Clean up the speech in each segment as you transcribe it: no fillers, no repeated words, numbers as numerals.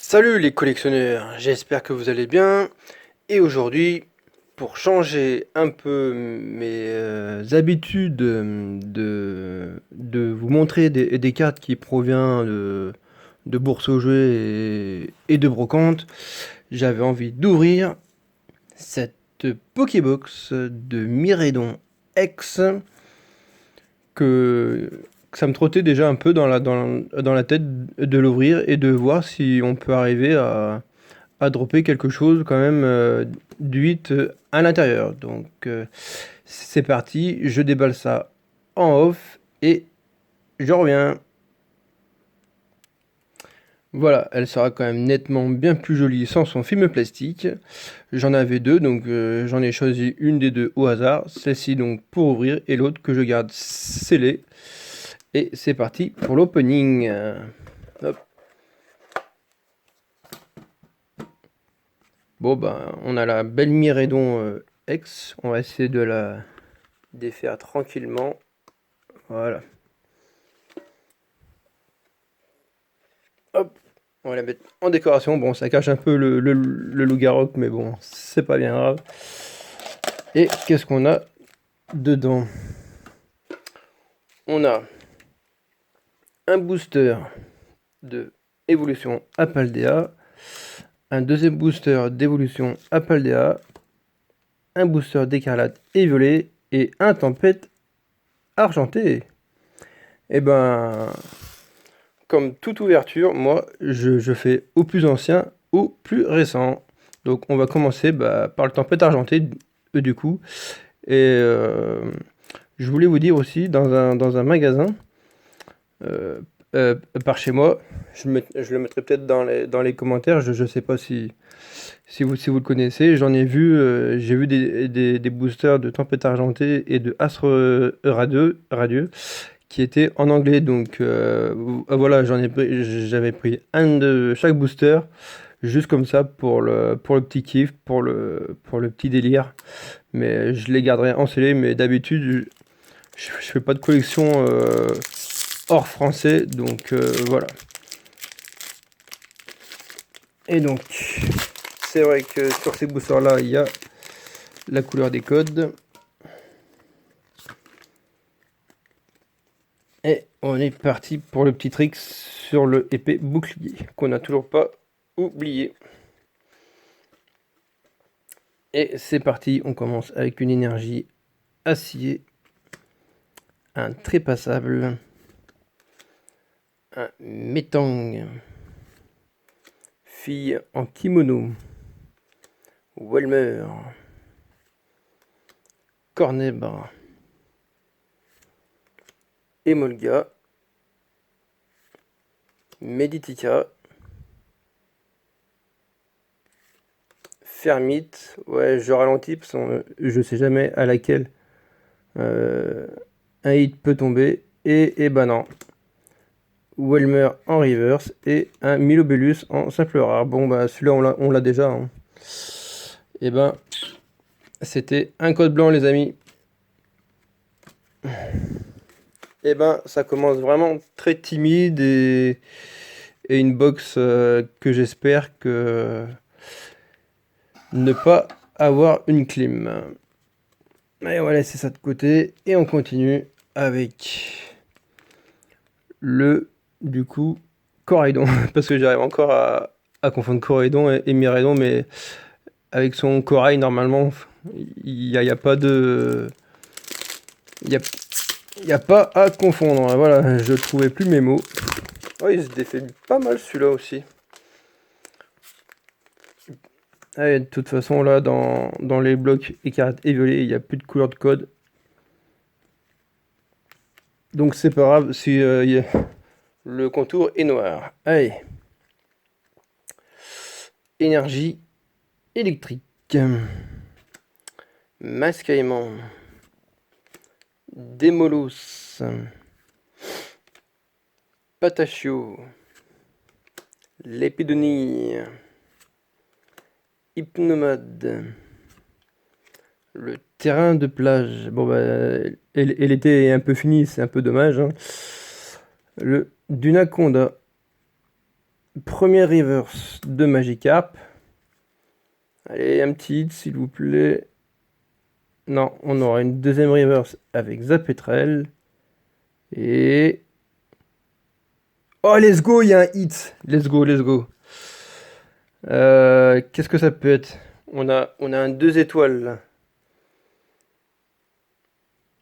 Salut les collectionneurs, j'espère que vous allez bien. Et aujourd'hui, pour changer un peu mes habitudes de vous montrer des cartes qui proviennent de bourse aux jeux et de brocante, j'avais envie d'ouvrir cette Pokébox de Miraidon X que, que ça me trottait déjà un peu dans la tête de l'ouvrir et de voir si on peut arriver à dropper quelque chose quand même du 8 à l'intérieur. Donc c'est parti, je déballe ça en off et je reviens. Voilà, elle sera quand même nettement bien plus jolie sans son film plastique. J'en avais deux, donc j'en ai choisi une des deux au hasard. Celle-ci donc pour ouvrir et l'autre que je garde scellée. Et c'est parti pour l'opening. Hop. Bon ben, on a la belle Miraidon X. On va essayer de la défaire tranquillement. Voilà. Hop. On va la mettre en décoration. Bon, ça cache un peu le loup-garou, mais bon, c'est pas bien grave. Et qu'est-ce qu'on a dedans? On a un booster de évolution Apaldea, un deuxième booster d'évolution Apaldea, un booster d'écarlate et violet et un tempête argenté. Et ben, comme toute ouverture, moi, je fais au plus ancien, au plus récent. Donc on va commencer par le tempête argenté, du coup. Et je voulais vous dire aussi, dans un magasin, euh, par chez moi, je le mettrai peut-être dans les commentaires, je ne sais pas si vous le connaissez. J'en ai vu, j'ai vu des boosters de tempête argentée et de astre radieux qui était en anglais. Donc voilà, j'avais pris un de chaque booster, juste comme ça pour le petit kiff, pour le petit délire. Mais je les garderai en scellé. Mais d'habitude, je fais pas de collection hors français, donc voilà. Et donc, c'est vrai que sur ces boosters là, il y a la couleur des codes. Et on est parti pour le petit trick sur le épée bouclier, qu'on n'a toujours pas oublié. Et c'est parti, on commence avec une énergie acier, un trépassable, un métang, fille en kimono, Welmer, Cornebra, Emolga, Meditica, Fermite, ouais, je ralentis parce que je sais jamais à laquelle un hit peut tomber. Et bah non. Welmer en reverse et un Milobellus en simple rare. Bon bah celui-là on l'a déjà. Hein. Et ben c'était un code blanc les amis. Et ben ça commence vraiment très timide et une box que j'espère que ne pas avoir une clim. Et on va laisser ça de côté et on continue avec le du coup Coraidon parce que j'arrive encore à confondre Coraidon et Miraidon, mais avec son corail normalement il y a pas de il y a pas à confondre. Voilà, je trouvais plus mes mots. Oh, il se défait pas mal celui-là aussi. Allez, de toute façon là dans les blocs écarlate et violet il n'y a plus de couleur de code, donc c'est pas grave si le contour est noir. Allez, énergie électrique, mascaillement, démolos, patachio, l'épidonie, hypnomade, le terrain de plage. Bon bah elle était un peu finie, c'est un peu dommage. Hein. Le Dunaconda, Premier reverse de Magikarp. Allez, un petit hit, s'il vous plaît. Non, on aura une deuxième reverse avec Zapetrel. Et... oh, let's go, il y a un hit. Let's go, let's go. Qu'est-ce que ça peut être? On a un 2 étoiles, là.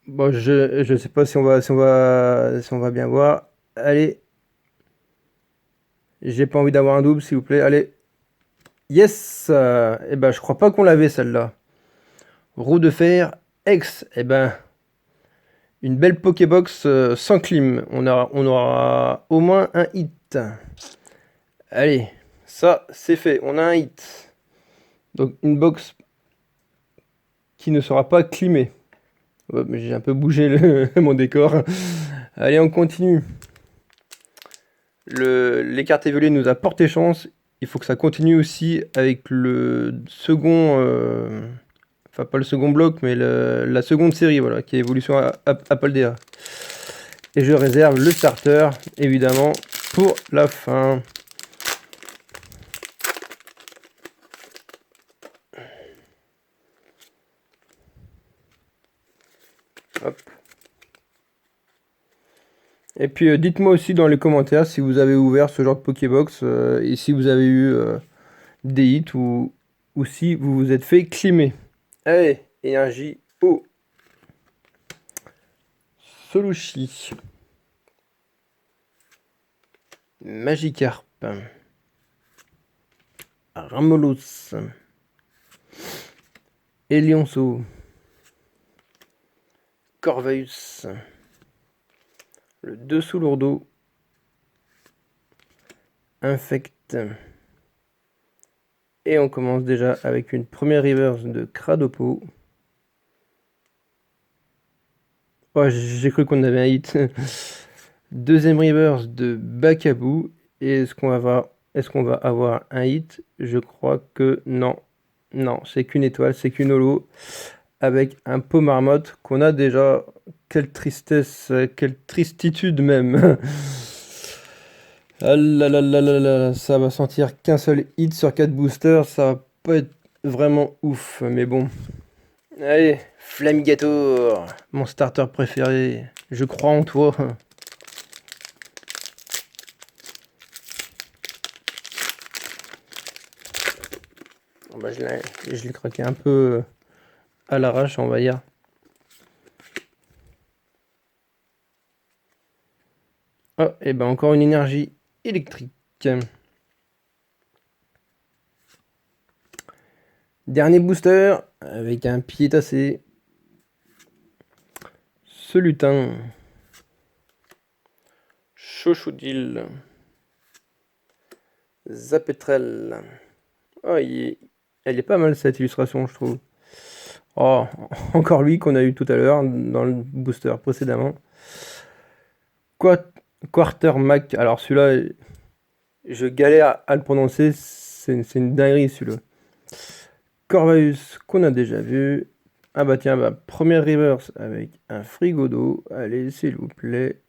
Bon, je sais pas si on va bien voir. Allez. J'ai pas envie d'avoir un double, s'il vous plaît. Allez. Yes! Eh ben, je crois pas qu'on l'avait, celle-là. Roue de fer, X. Eh ben, une belle Pokébox sans clim. On aura au moins un hit. Allez, ça, c'est fait. On a un hit. Donc, une box qui ne sera pas climée. Ouais, mais j'ai un peu bougé mon décor. Allez, on continue. Les cartes évoluées nous a porté chance. Il faut que ça continue aussi avec le second... enfin, pas le second bloc, mais la seconde série, voilà, qui est évolution Apaldea. Et je réserve le starter, évidemment, pour la fin. Hop. Et puis dites-moi aussi dans les commentaires si vous avez ouvert ce genre de Pokébox et si vous avez eu des hits ou si vous vous êtes fait climer. Allez, énergie eau. Soluchi. Magikarp. Ramolos. Elionceau. Corvus. Le dessous lourdeau. Infect. Et on commence déjà avec une première reverse de Cradopo. Oh, j'ai cru qu'on avait un hit. Deuxième reverse de Bakabou. Et est-ce qu'on va avoir un hit? Je crois que non. Non, c'est qu'une étoile, c'est qu'une holo. Avec un pot marmotte qu'on a déjà. Quelle tristesse, quelle tristitude même. Ah là là là là là, ça va sentir qu'un seul hit sur 4 boosters, ça va pas être vraiment ouf, mais bon. Allez, Flamigator, mon starter préféré, je crois en toi. Bon bah, je l'ai craqué un peu à l'arrache, on va dire. Oh, et ben encore une énergie électrique. Dernier booster avec un pied tassé. Ce lutin. Chochodil. Zapetrel. Oh, elle est pas mal cette illustration, je trouve. Oh, encore lui qu'on a eu tout à l'heure dans le booster précédemment. Quartermac. Alors celui-là, je galère à le prononcer. C'est une dinguerie celui-là. Corvus qu'on a déjà vu. Ah bah tiens, bah, première reverse avec un frigo d'eau. Allez, s'il vous plaît.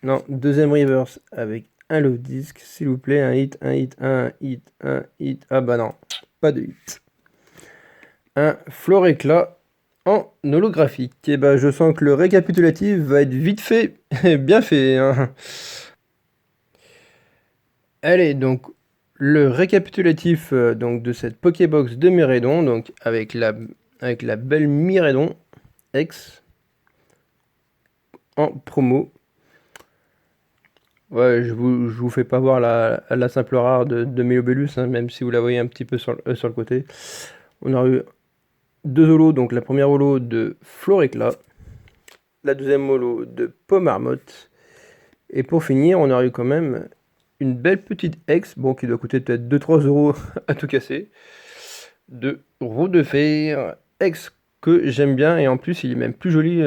Non, deuxième reverse avec un love disc. S'il vous plaît, un hit, un hit, un hit, un hit. Ah bah non, pas de hit. Un Floréclat en holographique. Et bah je sens que le récapitulatif va être vite fait. Bien fait, hein. Allez, donc le récapitulatif donc, de cette Pokébox de Miraidon, donc avec la belle Miraidon X en promo. Ouais, je vous fais pas voir la simple rare de Méobellus, hein, même si vous la voyez un petit peu sur le côté. On a eu deux holos, donc la première holo de Floréclat, la deuxième holo de Pomarmotte, et pour finir, on a eu quand même une belle petite ex, bon, qui doit coûter peut-être 2-3 euros à tout casser, de roue de fer, ex que j'aime bien, et en plus il est même plus joli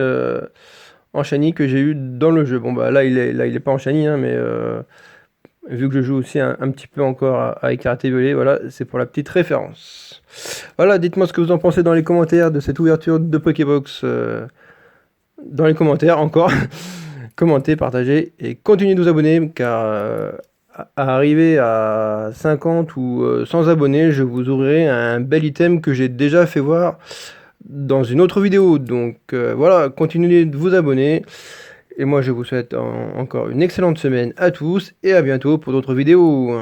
en shiny que j'ai eu dans le jeu. Bon bah là il est pas en shiny, hein, mais vu que je joue aussi un petit peu encore avec Karate Violet, voilà, c'est pour la petite référence. Voilà, dites-moi ce que vous en pensez dans les commentaires de cette ouverture de Pokébox. Dans les commentaires encore. Commentez, partagez et continuez de vous abonner car arriver à 50 ou 100 abonnés, je vous ouvrirai un bel item que j'ai déjà fait voir dans une autre vidéo. Donc voilà, continuez de vous abonner. Et moi, je vous souhaite encore une excellente semaine à tous et à bientôt pour d'autres vidéos.